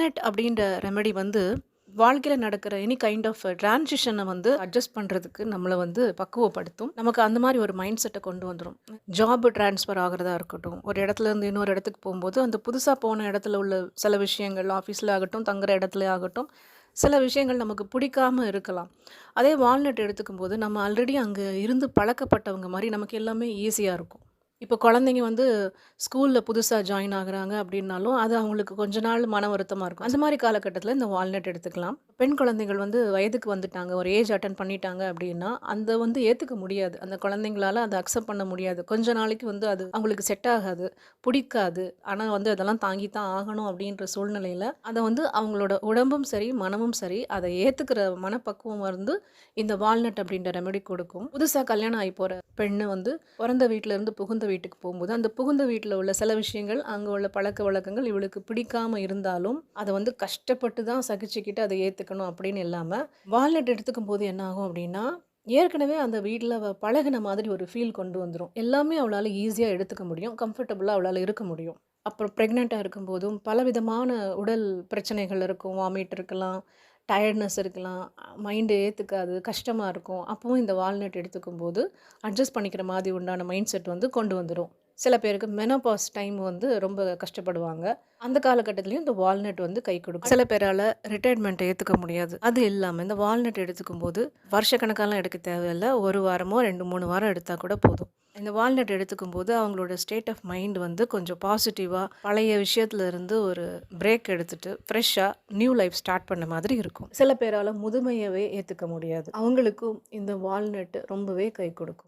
Walnut அப்படின்ற remedy வந்து வாழ்க்கையில நடக்கிற எனி கைண்ட் ஆஃப் ட்ரான்சிஷனை வந்து அட்ஜஸ்ட் பண்ணுறதுக்கு நம்மளை வந்து பக்குவப்படுத்தும். நமக்கு அந்த மாதிரி ஒரு மைண்ட் செட்டை கொண்டு வந்துடும். ஜாப் ட்ரான்ஸ்ஃபர் ஆகிறதா இருக்கட்டும், ஒரு இடத்துல இருந்து இன்னொரு இடத்துக்கு போகும்போது அந்த புதுசாக போன இடத்துல உள்ள சில விஷயங்கள் ஆஃபீஸில் ஆகட்டும், தங்குற இடத்துல ஆகட்டும், சில விஷயங்கள் நமக்கு பிடிக்காம இருக்கலாம். அதே வால்நட் எடுத்துக்கும் போது நம்ம ஆல்ரெடி அங்கே இருந்து பழக்கப்பட்டவங்க மாதிரி நமக்கு எல்லாமே ஈஸியாக இருக்கும். இப்போ குழந்தைங்க வந்து ஸ்கூல்ல புதுசா ஜாயின் ஆகுறாங்க அப்படின்னாலும், அது அவங்களுக்கு கொஞ்ச நாள் மன வருத்தமா இருக்கும். அந்த மாரி காலகட்டத்தில இந்த வால்நட் எடுத்துக்கலாம். பெண் குழந்தைகள் வந்து வயதுக்கு வந்துட்டாங்க, ஒரு ஏஜ் அட்டெண்ட் பண்ணிட்டாங்க அப்படின்னா, அந்த வந்து ஏத்துக்க முடியாது. அந்த குழந்தைங்களால அத அக்செப்ட் பண்ண முடியாது. கொஞ்ச நாளைக்கு வந்து அது அவங்களுக்கு செட் ஆகாது, பிடிக்காது. ஆனா வந்து அதெல்லாம் தாங்கி தான் ஆகணும் அப்படின்ற சூழ்நிலையில, அத வந்து அவங்களோட உடம்பும் சரி, மனமும் சரி, அத ஏத்துக்கிற மனப்பக்குவம் வந்து இந்த வால்நட் அப்படின்ற ரெமெடி கொடுக்கும். புதுசா கல்யாணம் ஆகி போற பெண்ணு வந்து பொறந்த வீட்ல இருந்து புகுந்த வீட்டுக்கு போகும்போது, அந்த புகுந்த வீட்ல உள்ள சில விஷயங்கள், அங்க உள்ள பழக்கவழக்கங்கள் இவளுக்கு பிடிக்காம இருந்தாலும், அத வந்து கஷ்டப்பட்டு தான் சகிச்சுக்கிட்டு அத ஏத்துக்கணும் அப்படின்னு இல்லாம, வால்நட் எடுத்துக்கும்போது என்ன ஆகும் அப்படின்னா, ஏற்கனவே அந்த வீட்ல அவ பழகுன மாதிரி ஒரு ஃபீல் கொண்டு வந்துரும். எல்லாமே அவளால ஈஸியா எடுத்துக்க முடியும். கம்ஃபர்டபுளா அவளால இருக்க முடியும். அப்புறம் பிரெக்னன்ட்டா இருக்கும்போதும் பலவிதமான உடல் பிரச்சனைகள் இருக்கும். வாமிட் இருக்கலாம், டயர்ட்னஸ் இருக்கலாம், மைண்டு ஏத்துக்காது, கஷ்டமா இருக்கும். அப்பவும் இந்த வால்நட் எடுத்துக்கும்போது அட்ஜஸ்ட் பண்ணிக்கிற மாதிரி உண்டான மைண்ட் செட் வந்து கொண்டு வந்துரும். சில பேருக்கு மெனோபாஸ் டைம் வந்து ரொம்ப கஷ்டப்படுவாங்க. அந்த காலகட்டத்திலயும் இந்த வால்நட் வந்து கை கொடுக்கும். சில பேரால ரிட்டயர்ட்மெண்ட் ஏத்துக்க முடியாது. அது இல்லாம இந்த வால்நட் எடுத்துக்கும்போது வருஷக்கணக்காலாம் எடுக்க தேவையில்ல. 1 வாரமோ 2, 3 வாரம் எடுத்தா கூட போதும். இந்த வால்நட் எடுத்துக்கும்போது அவங்களோட ஸ்டேட் ஆஃப் மைண்ட் வந்து கொஞ்சம் பாசிட்டிவா பழைய விஷயத்துல இருந்து ஒரு பிரேக் எடுத்துட்டு ஃப்ரெஷ்ஷா நியூ லைஃப் ஸ்டார்ட் பண்ண மாதிரி இருக்கும். சில பேரால முதுமையவே ஏத்துக்க முடியாது. அவங்களுக்கும் இந்த வால்நட் ரொம்பவே கை கொடுக்கும்.